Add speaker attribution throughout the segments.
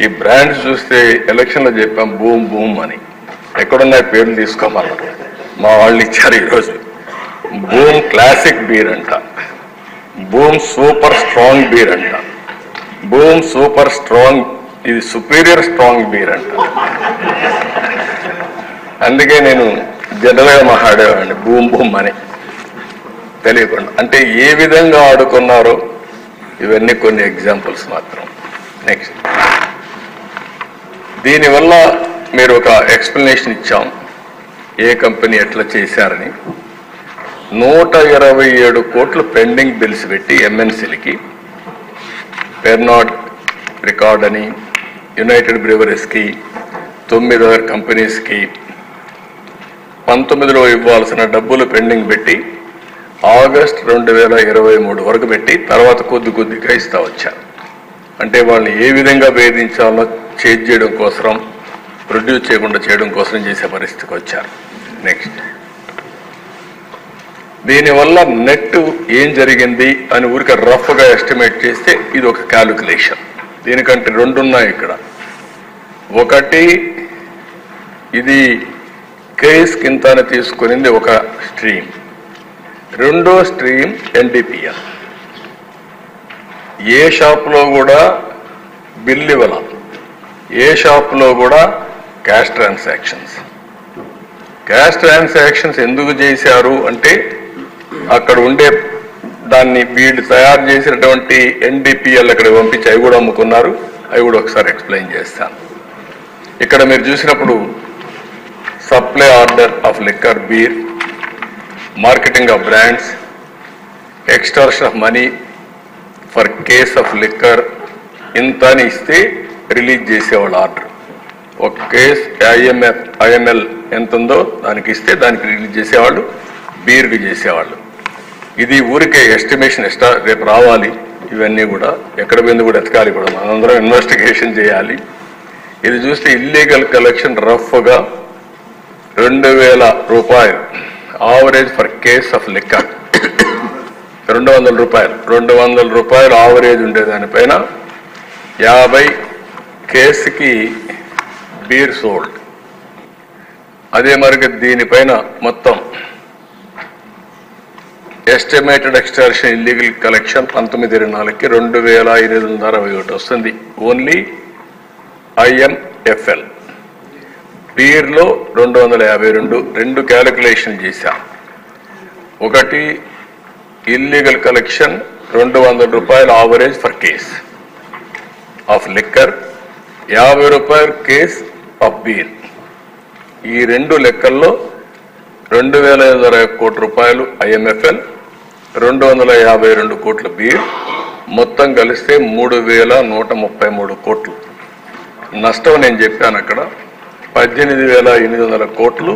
Speaker 1: ఈ బ్రాండ్స్ చూస్తే ఎలక్షన్లో చెప్పాం బూమ్ బూమ్ అని, ఎక్కడున్నాయి పేర్లు తీసుకోమన్నారు, మా వాళ్ళు ఇచ్చారు ఈరోజు. బూమ్ క్లాసిక్ బీర్ అంట, బూమ్ సూపర్ స్ట్రాంగ్ బీర్ అంట, బూమ్ సూపర్ స్ట్రాంగ్, ఇది సుపీరియర్ స్ట్రాంగ్ బీర్ అంట. అందుకే నేను జనరల్గా మాట్లాడేవాడిని బూమ్ బూమ్ అని తెలియకుండా. అంటే ఏ విధంగా ఆడుకున్నారో ఇవన్నీ కొన్ని ఎగ్జాంపుల్స్ మాత్రం. నెక్స్ట్, దీనివల్ల మీరు ఒక ఎక్స్ప్లెనేషన్ ఇచ్చాం ఏ కంపెనీ ఎట్లా చేశారని. 127 కోట్లు పెండింగ్ బిల్స్ పెట్టి ఎంఎన్సీలకి, పెర్నాడ్ రికార్డ్ అని, యునైటెడ్ బ్రీవరీస్కి, 9 other కంపెనీస్కి 19లో ఇవ్వాల్సిన డబ్బులు పెండింగ్ పెట్టి ఆగస్ట్ 2023 వరకు పెట్టి తర్వాత కొద్ది కొద్దిగా ఇస్తా వచ్చారు. అంటే వాళ్ళని ఏ విధంగా వేధించాలో చేంజ్ చేయడం కోసం, ప్రొడ్యూస్ చేయకుండా చేయడం కోసం చేసే పరిస్థితికి వచ్చారు. నెక్స్ట్, దీనివల్ల నెట్ ఏం జరిగింది అని ఊరికే రఫ్గా ఎస్టిమేట్ చేస్తే ఇది ఒక క్యాలిక్యులేషన్. దీనికంటే 2 ఉన్నాయి ఇక్కడ. ఒకటి, ఇది కేస్ కింద తీసుకునింది ఒక స్ట్రీమ్, రెండో స్ట్రీమ్ ఎన్డీపీఎల్. ఏ షాప్లో కూడా బిల్ ఇవ్వాల, ఏ షాప్లో కూడా క్యాష్ ట్రాన్సాక్షన్స్. క్యాష్ ట్రాన్సాక్షన్స్ ఎందుకు చేశారు అంటే అక్కడ ఉండే దాన్ని వీళ్ళు తయారు చేసినటువంటి ఎన్డీపీఎల్ అక్కడ పంపించి అవి కూడా అమ్ముకున్నారు. అవి కూడా ఒకసారి ఎక్స్ప్లెయిన్ చేస్తాను. ఇక్కడ మీరు చూసినప్పుడు supply order of liquor, beer, marketing of brands, extortion of money for case of liquor, ఇంత అని ఇస్తే రిలీజ్ చేసేవాళ్ళు ఆర్డర్. ఒక కేస్ ఐఎంఎల్ ఎంత ఉందో దానికి ఇస్తే దానికి రిలీజ్ చేసేవాళ్ళు, బీర్కి చేసేవాళ్ళు. ఇది ఊరికే ఎస్టిమేషన్, రేపు రావాలి ఇవన్నీ కూడా, ఎక్కడ పోయింది కూడా ఎతకాలి కూడా, మనందరం ఇన్వెస్టిగేషన్ చేయాలి. ఇది చూస్తే ఇల్లీగల్ కలెక్షన్ రఫ్గా 2000 రూపాయలు average for case of liquor. 200 రూపాయలు, 200 రూపాయలు ఆవరేజ్ ఉండేదానిపైన 50 కేసుకి బీర్ సోల్డ్. అదే మరి దీనిపైన మొత్తం ఎస్టిమేటెడ్ ఎక్స్టార్షన్ ఇల్లీగల్ కలెక్షన్ 19/24కి 2561 వస్తుంది. Only IMFL. బీర్లో 252, 2 క్యాలిక్యులేషన్ చేశాం. ఒకటి, ఇల్లీగల్ కలెక్షన్ 200 రూపాయలు average for case of liquor, 50 రూపాయలు కేస్ ఆఫ్ బీర్. ఈ 2 లెక్కల్లో 2560 కోట్ల రూపాయలు ఐఎంఎఫ్ఎల్, 252 కోట్ల బీర్, మొత్తం కలిస్తే 3133 కోట్లు నష్టం. నేను చెప్పాను అక్కడ 18,800 కోట్లు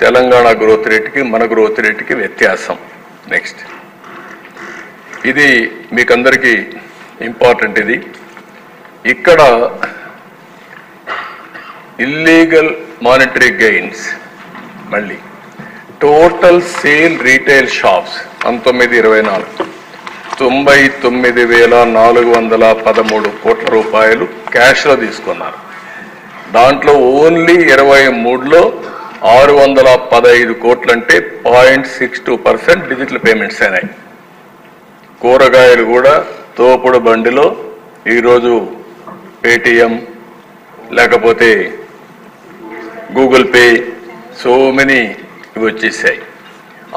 Speaker 1: తెలంగాణ గ్రోత్ రేటుకి మన గ్రోత్ రేటుకి వ్యత్యాసం. నెక్స్ట్, ఇది మీకందరికీ ఇంపార్టెంట్. ఇది ఇక్కడ ఇల్లీగల్ మానిటరీ గెయిన్స్, మళ్ళీ టోటల్ సేల్ రీటైల్ షాప్స్ 1924 99,413 కోట్ల రూపాయలు క్యాష్లో తీసుకున్నారు. దాంట్లో ఓన్లీ 23లో 615 కోట్లు అంటే 0.62% డిజిటల్ పేమెంట్స్ అయినాయి. కూరగాయలు కూడా తోపుడు బండిలో ఈరోజు పేటిఎం లేకపోతే గూగుల్ పే, సో మెనీ ఇవి వచ్చేసాయి.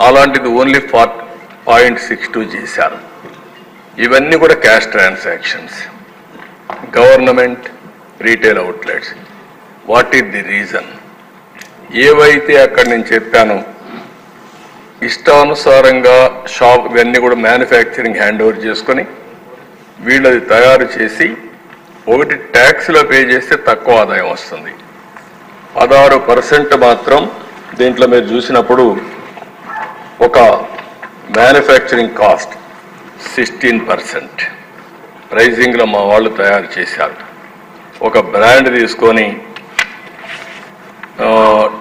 Speaker 1: అలాంటిది ఓన్లీ 0.62 చేశారు. ఇవన్నీ కూడా cash transactions. Government retail outlets, what is the reason? ఏవైతే అక్కడ నేను చెప్పానో ఇష్టానుసారంగా షాప్ ఇవన్నీ కూడా మ్యానుఫ్యాక్చరింగ్ హ్యాండ్ ఓవర్ చేసుకొని వీళ్ళది తయారు చేసి, ఒకటి ట్యాక్స్లో పే చేస్తే తక్కువ ఆదాయం వస్తుంది, 16% మాత్రం దీంట్లో మీరు చూసినప్పుడు ఒక మ్యానుఫ్యాక్చరింగ్ కాస్ట్ 16% ప్రైజింగ్లో మా వాళ్ళు తయారు చేశారు. ఒక బ్రాండ్ తీసుకొని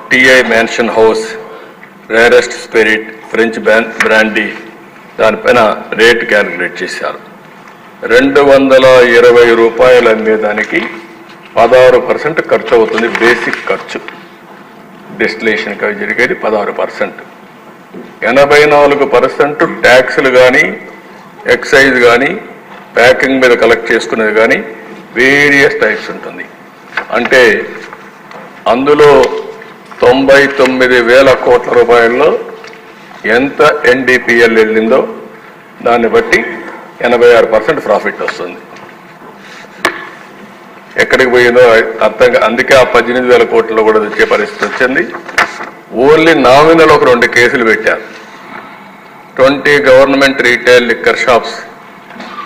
Speaker 1: TI mansion house, rarest spirit, French brandy, దానిపైన రేట్ క్యాలిక్యులేట్ చేశారు. 220 రూపాయలు అమ్మేదానికి 16% ఖర్చు అవుతుంది. బేసిక్ ఖర్చు డిస్టిలేషన్కి అవి జరిగేది 16%. 84% ట్యాక్సులు కానీ ఎక్సైజ్ కానీ ప్యాకింగ్ మీద కలెక్ట్ చేసుకునేది కానీ వేరియస్ టైప్స్ ఉంటుంది. అంటే అందులో 99,000 కోట్ల రూపాయల్లో ఎంత NDPL వెళ్ళిందో దాన్ని బట్టి 86% ప్రాఫిట్ వస్తుంది. ఎక్కడికి పోయిందో అర్థం. అందుకే ఆ 18,000 కోట్లలో కూడా వచ్చే పరిస్థితి వచ్చింది. ఓన్లీ నామినల్ ఒక 2 కేసులు పెట్టారు. 20 గవర్నమెంట్ రీటైల్ లిక్కర్ షాప్స్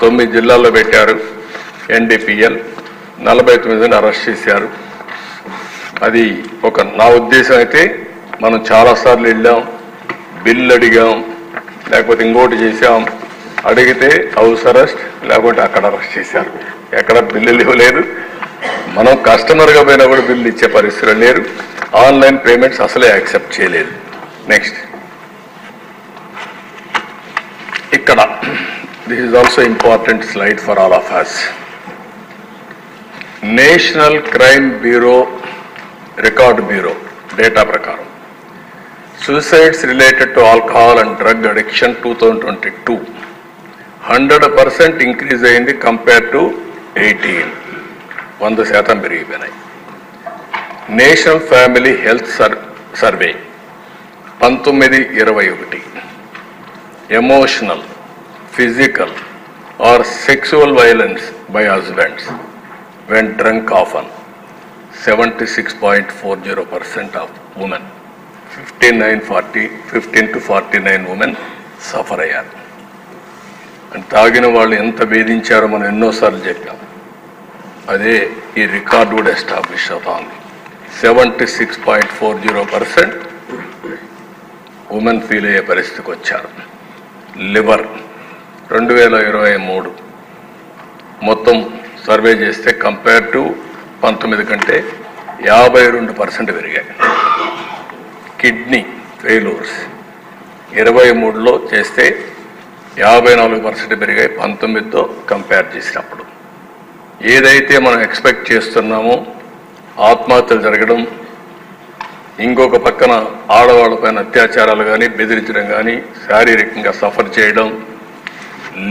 Speaker 1: 9 జిల్లాల్లో పెట్టారు. NDPL 49 అరెస్ట్ చేశారు. అది నా ఉద్దేశం అయితే మనం చాలాసార్లు వెళ్ళాం, బిల్లు అడిగాం, లేకపోతే ఇంకోటి చేశాం. అడిగితే హౌస్ అరెస్ట్, లేకుంటే అక్కడ అరెస్ట్ చేశారు. ఎక్కడ బిల్లులు ఇవ్వలేదు. మనం కస్టమర్గా పోయినా కూడా బిల్లు ఇచ్చే పరిస్థితులు లేరు. ఆన్లైన్ పేమెంట్స్ అసలే యాక్సెప్ట్ చేయలేదు. నెక్స్ట్, ఇక్కడ this is also important slide for all of us. National crime bureau record bureau data ప్రకారం suicides related to alcohol and drug addiction 2022 100% increase అయింది కంపేర్ టు 18. 100% పెరిగిపోయినాయి. National family health survey 1921 emotional, physical are sexual violence by husbands when drunk often 76.40% of women 15 to 49 women suffer అయ్యారు. అంటే తాగిన వాళ్ళు ఎంత వేధించారో మనం ఎన్నోసార్లు చెప్పాం. అదే ఈ రికార్డు కూడా ఎస్టాబ్లిష్ అవుతోంది. 76.40% ఉమెన్ ఫీల్ అయ్యే పరిస్థితికి వచ్చారు. లివర్ 2023 మొత్తం సర్వే చేస్తే కంపేర్ టు 19 కంటే 52% పెరిగాయి. కిడ్నీ ఫెయిల్యూర్స్ 23లో చేస్తే 54% పెరిగాయి 19తో కంపేర్ చేసినప్పుడు. ఏదైతే మనం ఎక్స్పెక్ట్ చేస్తున్నామో ఆత్మహత్యలు జరగడం, ఇంకొక పక్కన ఆడవాళ్ళపైన అత్యాచారాలు కానీ బెదిరించడం కానీ, శారీరకంగా సఫర్ చేయడం,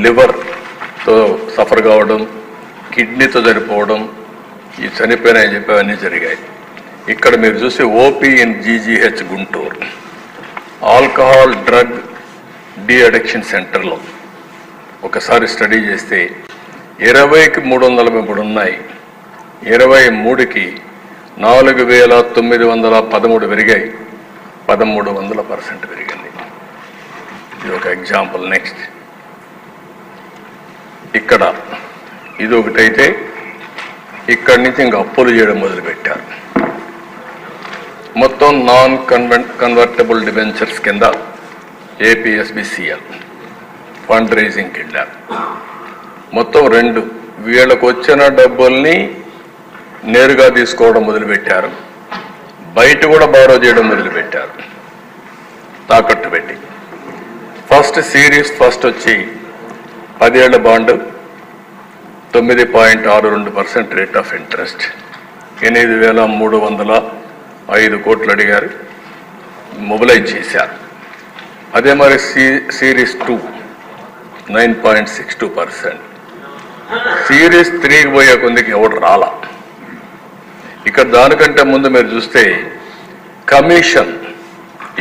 Speaker 1: లివర్తో సఫర్ కావడం, కిడ్నీతో చనిపోవడం, ఈ చనిపోయినాయని చెప్పేవన్నీ జరిగాయి. ఇక్కడ మీరు చూసి OP in GGH Guntur alcohol drug de addiction సెంటర్లో ఒకసారి స్టడీ చేస్తే 20కి 333 ఉన్నాయి. 23కి 4,913 పెరిగాయి. 1300% పెరిగింది. ఇది ఒక ఎగ్జాంపుల్. నెక్స్ట్, ఇక్కడ ఇది ఒకటైతే ఇక్కడి నుంచి ఇంకా అప్పులు చేయడం మొదలుపెట్టారు. మొత్తం నాన్ కన్వర్టబుల్ డిబెంచర్స్ కింద APSBCL ఫండ్ రైజింగ్కి వెళ్ళారు. మొత్తం 2 వీళ్ళకు వచ్చిన డబ్బుల్ని నేరుగా తీసుకోవడం మొదలుపెట్టారు. బయట కూడా బారో చేయడం మొదలుపెట్టారు తాకట్టు పెట్టి. ఫస్ట్ సిరీస్ వచ్చి 10 ఏళ్ల బాండ్ 9.62% రేట్ ఆఫ్ ఇంట్రెస్ట్ 8,305 కోట్లు అడిగారు, మొబిలైజ్ చేశారు. అదే మరి సిరీస్ 2 9.62%. సిరీస్ 3కి పోయే కొందికి ఎవడు రాలా. ఇక్కడ దానికంటే ముందు మీరు చూస్తే కమిషన్,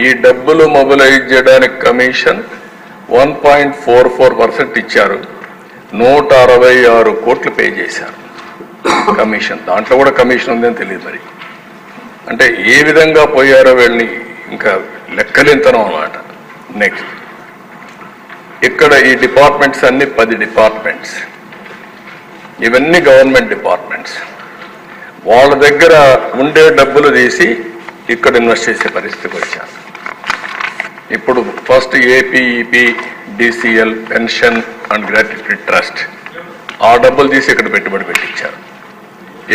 Speaker 1: ఈ డబ్బులు మొబిలైజ్ చేయడానికి కమిషన్ 1.44% ఇచ్చారు. 166 కోట్లు పే చేశారు కమిషన్. దాంట్లో కూడా కమిషన్ ఉందని తెలియదు మరి. అంటే ఏ విధంగా పోయారో వీళ్ళని ఇంకా లెక్కలేంతనం అన్నమాట. నెక్స్ట్, ఇక్కడ ఈ డిపార్ట్మెంట్స్ అన్ని 10 డిపార్ట్మెంట్స్, ఇవన్నీ గవర్నమెంట్ డిపార్ట్మెంట్స్. వాళ్ళ దగ్గర ఉండే డబ్బులు తీసి ఇక్కడ ఇన్వెస్ట్ చేసే పరిస్థితికి వచ్చారు. ఇప్పుడు first APEP DCL pension and gratuity trust, ఆ డబ్బులు తీసి ఇక్కడ పెట్టుబడి పెట్టించారు.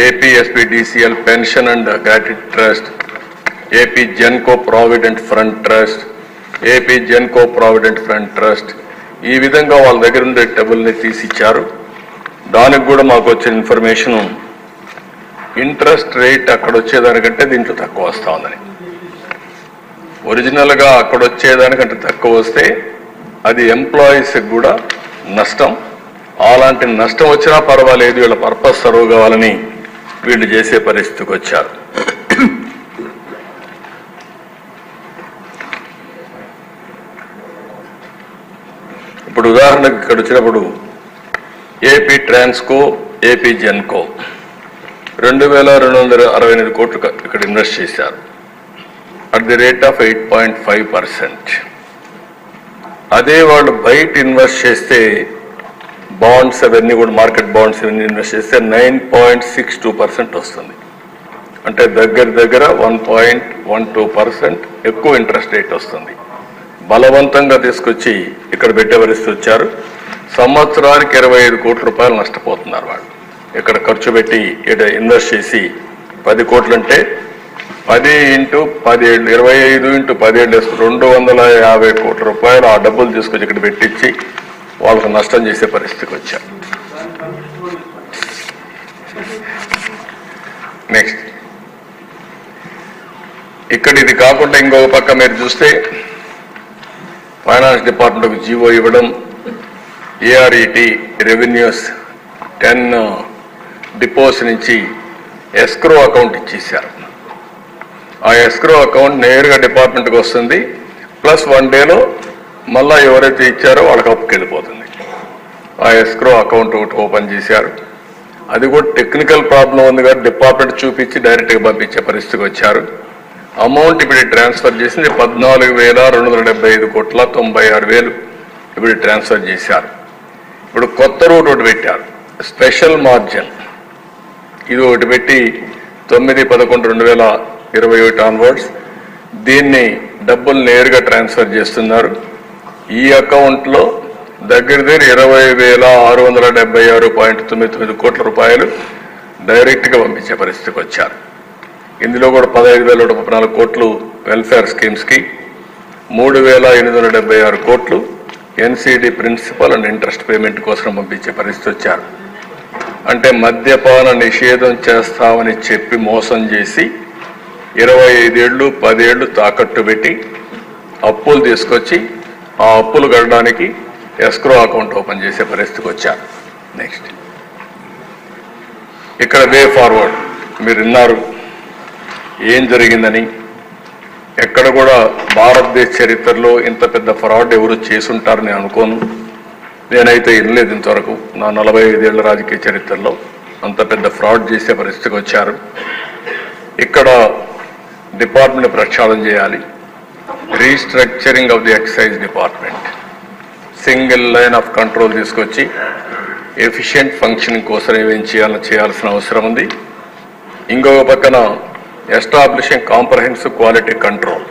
Speaker 1: APSP DCL pension and gratuity trust, AP Genco provident fund trust, AP Genco provident fund trust, ఈ విధంగా వాళ్ళ దగ్గర ఉండే డబ్బుల్ని తీసిచ్చారు. దానికి కూడా మాకు వచ్చిన ఇన్ఫర్మేషను ఇంట్రెస్ట్ రేట్ అక్కడ వచ్చేదానికంటే దీంట్లో తక్కువ వస్తూ ఉందని. ఒరిజినల్గా అక్కడ వచ్చేదానికంటే తక్కువ వస్తే అది ఎంప్లాయీస్కి కూడా నష్టం. అలాంటి నష్టం వచ్చినా పర్వాలేదు, వీళ్ళ పర్పస్ సర్వ్ కావాలని వీళ్ళు చేసే పరిస్థితికి వచ్చారు. ఇప్పుడు ఉదాహరణకు ఇక్కడ వచ్చినప్పుడు ఏపీ ట్రాన్స్కో, ఏపీ జెన్కో 2268 కోట్లు ఇక్కడ ఇన్వెస్ట్ చేశారు అట్ ది రేట్ ఆఫ్ 8.5%. అదే వాళ్ళు బయట ఇన్వెస్ట్ చేస్తే బాండ్స్ అవన్నీ కూడా మార్కెట్ బాండ్స్ అవన్నీ ఇన్వెస్ట్ చేస్తే 9.62% వస్తుంది. అంటే దగ్గర 1.12% ఎక్కువ ఇంట్రెస్ట్ రేట్ వస్తుంది. బలవంతంగా తీసుకొచ్చి ఇక్కడ పెట్టే పరిస్థితి వచ్చారు. సంవత్సరానికి 25 కోట్ల రూపాయలు నష్టపోతున్నారు వాళ్ళు. ఇక్కడ ఖర్చు పెట్టి ఇక్కడ ఇన్వెస్ట్ చేసి 10 కోట్లు అంటే 10 × 17 25 × 17 250 కోట్ల రూపాయలు ఆ డబ్బులు తీసుకొచ్చి ఇక్కడ పెట్టించి వాళ్ళకు నష్టం చేసే పరిస్థితికి వచ్చారు. నెక్స్ట్ ఇక్కడ ఇది కాకుండా ఇంకొక పక్క మీరు చూస్తే ఫైనాన్స్ డిపార్ట్మెంట్కి జీవో ఇవ్వడం, ఏఆర్ఈటీ రెవెన్యూస్ 10 డిపోస్ నుంచి ఎస్క్రో అకౌంట్ ఇచ్చేసారు. ఆ ఎస్క్రో అకౌంట్ నేరుగా డిపార్ట్మెంట్కి వస్తుంది. ప్లస్ 1 డేలో మళ్ళా ఎవరైతే ఇచ్చారో వాళ్ళకి అప్పుకి వెళ్ళిపోతుంది. ఆ ఎస్క్రో అకౌంట్ ఒకటి ఓపెన్ చేశారు. అది కూడా టెక్నికల్ ప్రాబ్లం ఉంది కాబట్టి డిపార్ట్మెంట్ చూపించి డైరెక్ట్గా పంపించే పరిస్థితికి వచ్చారు. అమౌంట్ ఇప్పుడు ట్రాన్స్ఫర్ చేసింది 14,275,96,000 ఇప్పుడు ట్రాన్స్ఫర్ చేశారు. ఇప్పుడు కొత్త రూట్ ఒకటి పెట్టారు, స్పెషల్ మార్జిన్. ఇది ఒకటి పెట్టి 9/11/2021 ఆన్వర్డ్స్ దీన్ని డబ్బులు నేరుగా ట్రాన్స్ఫర్ చేస్తున్నారు. ఈ అకౌంట్లో దగ్గర 20,676.99 కోట్ల రూపాయలు డైరెక్ట్గా పంపించే పరిస్థితికి వచ్చారు. ఇందులో కూడా 15,134 కోట్లు వెల్ఫేర్ స్కీమ్స్కి, 3,876 కోట్లు NCD principal and interest payment కోసం పంపించే పరిస్థితి వచ్చారు. అంటే మద్యపాన నిషేధం చేస్తామని చెప్పి మోసం చేసి 25 ఏళ్ళు 10 ఏళ్ళు తాకట్టు పెట్టి అప్పులు తీసుకొచ్చి ఆ అప్పులు కట్టడానికి ఎస్క్రో అకౌంట్ ఓపెన్ చేసే పరిస్థితికి వచ్చారు. నెక్స్ట్ ఇక్కడ వే ఫార్వర్డ్ మీరు విన్నారు ఏం జరిగిందని. ఎక్కడ కూడా భారతదేశ చరిత్రలో ఇంత పెద్ద ఫ్రాడ్ ఎవరు చేసుంటారని అనుకోను. నేనైతే వినలేదు ఇంతవరకు నా 45 ఏళ్ల రాజకీయ చరిత్రలో అంత పెద్ద ఫ్రాడ్ చేసే పరిస్థితికి వచ్చారు. ఇక్కడ డిపార్ట్మెంట్ ప్రక్షాళన చేయాలి. Restructuring of the excise department, single line of control తీసుకొచ్చి ఎఫిషియెంట్ ఫంక్షనింగ్ కోసం ఏమేం చేయాల్సిన అవసరం ఉంది. ఇంకొక పక్కన ఎస్టాబ్లిషింగ్ కాంప్రహెన్సివ్ క్వాలిటీ కంట్రోల్,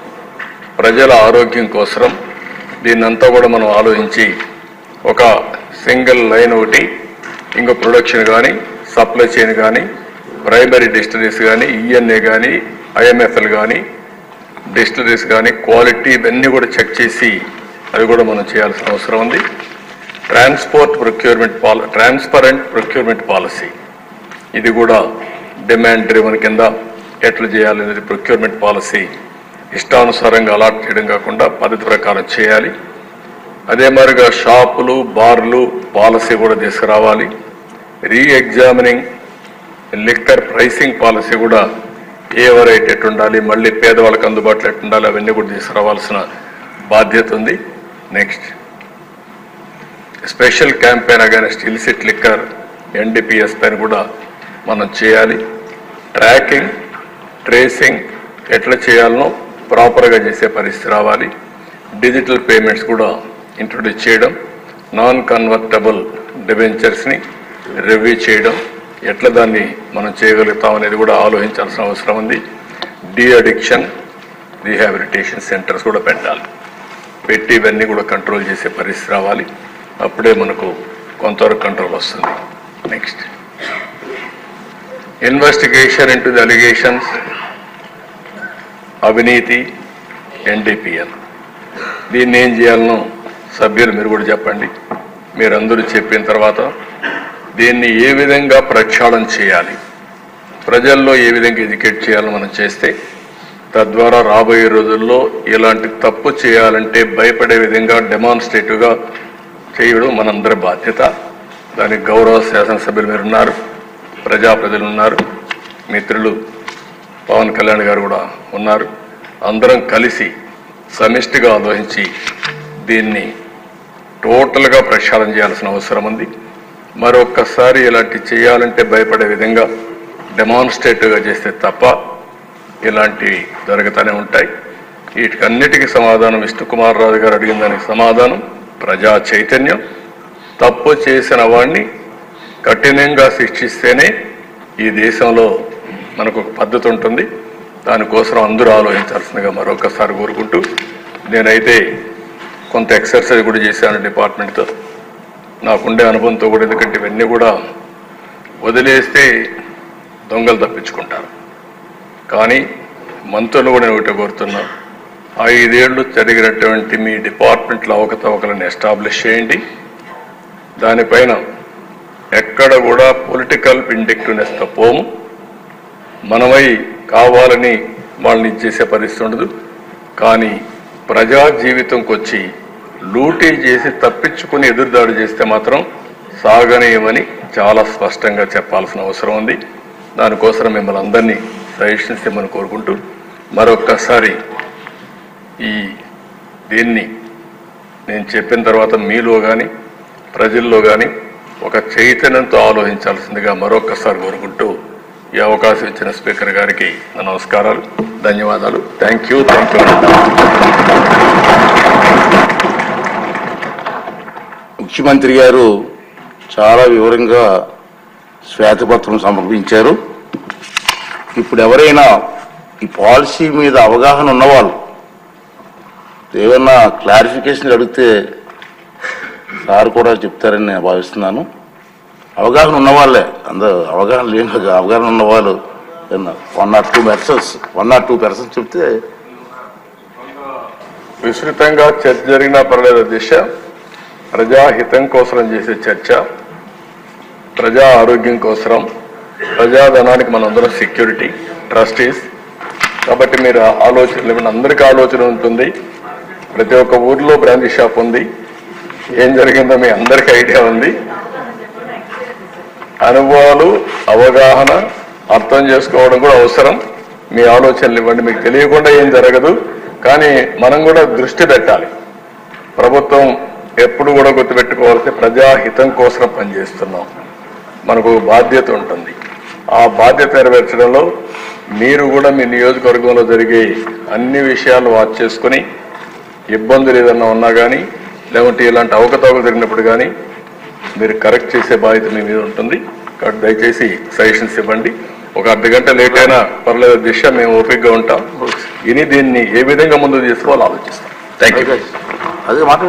Speaker 1: ప్రజల ఆరోగ్యం కోసం దీన్నంతా కూడా మనం ఆలోచించి ఒక సింగిల్ లైన్ ఒకటి, ఇంకో ప్రొడక్షన్ కానీ సప్లై చైన్ కానీ ప్రైమరీ డిస్టిలరీస్ కానీ ఈఎన్ఏ కానీ ఐఎంఎఫ్ఎల్ కానీ డిస్టిలరీస్ కానీ క్వాలిటీ ఇవన్నీ కూడా చెక్ చేసి అది కూడా మనం చేయాల్సిన అవసరం ఉంది. ట్రాన్స్పరెంట్ ప్రొక్యూర్మెంట్ పాలసీ, ఇది కూడా డిమాండ్ డ్రివన్ కింద ఎట్లా చేయాలనేది ప్రొక్యూర్మెంట్ పాలసీ ఇష్టానుసారంగా అలాట్ చేయడం కాకుండా పద్ధతి ప్రకారం చేయాలి. అదే మరిగా షాపులు బార్లు పాలసీ కూడా తీసుకురావాలి. రీఎగ్జామినింగ్ లిక్కర్ ప్రైసింగ్ పాలసీ కూడా ఏ వెరైటీ ఎట్టు ఉండాలి, మళ్ళీ పేదవాళ్ళకి అందుబాటులో ఎట్టు ఉండాలి, అవన్నీ కూడా తీసుకురావాల్సిన బాధ్యత ఉంది. Next special campaign against illicit liquor NDPS పైన కూడా మనం చేయాలి. ట్రాకింగ్ ట్రేసింగ్ ఎట్లా చేయాలనో ప్రాపర్గా చేసే పరిస్థితి రావాలి. డిజిటల్ పేమెంట్స్ కూడా ఇంట్రొడ్యూస్ చేయడం, నాన్ కన్వర్టబుల్ డిబెంచర్స్ని రివ్యూ చేయడం, ఎట్లా దాన్ని మనం చేయగలుగుతాం అనేది కూడా ఆలోచించాల్సిన అవసరం ఉంది. డీ అడిక్షన్ రీహాబిలిటేషన్ సెంటర్స్ కూడా పెట్టాలి. పెట్టి ఇవన్నీ కూడా కంట్రోల్ చేసే పరిస్థితి రావాలి. అప్పుడే మనకు కొంతవరకు కంట్రోల్ వస్తుంది. Next investigation into the allegations అవినీతి ఎన్డీపీఎల్, దీన్ని ఏం చేయాలనో సభ్యులు మీరు కూడా చెప్పండి. మీరందరూ చెప్పిన తర్వాత దీన్ని ఏ విధంగా ప్రక్షాళన చేయాలి, ప్రజల్లో ఏ విధంగా ఎడ్యుకేట్ చేయాలో మనం చేస్తే తద్వారా రాబోయే రోజుల్లో ఇలాంటి తప్పు చేయాలంటే భయపడే విధంగా డెమాన్స్ట్రేటివ్గా చేయడం మనందరి బాధ్యత. దానికి గౌరవ శాసనసభ్యులు మీరు ఉన్నారు, ప్రజలు ఉన్నారు, మిత్రులు పవన్ కళ్యాణ్ గారు కూడా ఉన్నారు. అందరం కలిసి సమిష్టిగా ఆలోచించి దీన్ని టోటల్గా ప్రక్షాళన చేయాల్సిన అవసరం ఉంది. మరొక్కసారి ఇలాంటి చేయాలంటే భయపడే విధంగా డెమాన్స్ట్రేటివ్గా చేస్తే తప్ప ఇలాంటివి జరుగుతూనే ఉంటాయి. వీటికన్నిటికీ సమాధానం విష్ణుకుమార్ రాజు గారు అడిగిన దానికి సమాధానం ప్రజా చైతన్యం. తప్పు చేసిన వాడిని కఠినంగా శిక్షిస్తేనే ఈ దేశంలో మనకు ఒక పద్ధతి ఉంటుంది. దానికోసం అందరూ ఆలోచించాల్సిందిగా మరొకసారి కోరుకుంటూ, నేనైతే కొంత ఎక్సర్సైజ్ కూడా చేశాను డిపార్ట్మెంట్తో, నాకుండే అనుభవంతో కూడా. ఎందుకంటే ఇవన్నీ కూడా వదిలేస్తే దొంగలు తప్పించుకుంటారు. కానీ మంత్రులు కూడా నేను ఒకటి కోరుతున్నా, 5 ఏళ్ళు జరిగినటువంటి మీ డిపార్ట్మెంట్లో అవకతవకలను ఎస్టాబ్లిష్ చేయండి. దానిపైన ఎక్కడ కూడా పొలిటికల్ విండిక్టివ్నెస్తో పోము. మనమై కావాలని వాళ్ళని ఇచ్చేసే పరిస్థితి ఉండదు. కానీ ప్రజా జీవితంకి వచ్చి లూటీ చేసి తప్పించుకుని ఎదురుదాడి చేస్తే మాత్రం సాగనీయమని చాలా స్పష్టంగా చెప్పాల్సిన అవసరం ఉంది. దానికోసం మిమ్మల్ని అందరినీ సజెషన్స్ ఇమ్మని కోరుకుంటూ, మరొక్కసారి దీన్ని నేను చెప్పిన తర్వాత మీలో కానీ ప్రజల్లో కానీ ఒక చైతన్యంతో ఆలోచించాల్సిందిగా మరొక్కసారి కోరుకుంటూ, ఈ అవకాశం ఇచ్చిన స్పీకర్ గారికి నా నమస్కారాలు, ధన్యవాదాలు. Thank you.
Speaker 2: ముఖ్యమంత్రి గారు చాలా వివరంగా శ్వేతపత్రం సమర్పించారు. ఇప్పుడు ఎవరైనా ఈ పాలసీ మీద అవగాహన ఉన్నవాళ్ళు ఏమన్నా క్లారిఫికేషన్ అడిగితే సార్ కూడా చెప్తారని నేను భావిస్తున్నాను. అవగాహన ఉన్నవాళ్ళే, అందరూ అవగాహన లేని అవగాహన ఉన్నవాళ్ళు 1 or 2 persons చెప్తే
Speaker 1: విస్తృతంగా చర్చ జరిగినా పర్లేదు. దిశ ప్రజాహితం కోసం చేసే చర్చ, ప్రజా ఆరోగ్యం కోసం, ప్రజాధనానికి మనందరం సెక్యూరిటీ ట్రస్టీస్. కాబట్టి మీరు ఆలోచనలు ఏమైనా అందరికీ ఆలోచన ఉంటుంది. ప్రతి ఒక్క ఊర్లో బ్రాంచ్ షాప్ ఉంది. ఏం జరిగిందో మీ అందరికీ ఐడియా ఉంది. అనుభవాలు, అవగాహన, అర్థం చేసుకోవడం కూడా అవసరం. మీ ఆలోచనలు ఇవ్వండి. మీకు తెలియకుండా ఏం జరగదు. కానీ మనం కూడా దృష్టి పెట్టాలి. ప్రభుత్వం ఎప్పుడు కూడా గుర్తుపెట్టుకోవాల్సి ప్రజాహితం కోసం పనిచేస్తున్నాం. మనకు బాధ్యత ఉంటుంది. ఆ బాధ్యత నెరవేర్చడంలో మీరు కూడా మీ నియోజకవర్గంలో జరిగే అన్ని విషయాలు వాచ్ చేసుకుని ఇబ్బందులు ఏదన్నా ఉన్నా కానీ, లేకుంటే ఇలాంటి అవకతవకలు జరిగినప్పుడు కానీ మీరు కరెక్ట్ చేసే బాధ్యత మీ మీద ఉంటుంది. కాబట్టి దయచేసి సజెషన్స్ ఇవ్వండి. ఒక అర్ధగంట లేట్ అయినా పర్లేదు దిశ, మేము ఓపికగా ఉంటాం. దీన్ని ఏ విధంగా ముందుకు తీసుకోవాలో ఆలోచిస్తాం. Thank you.
Speaker 2: అదే మాట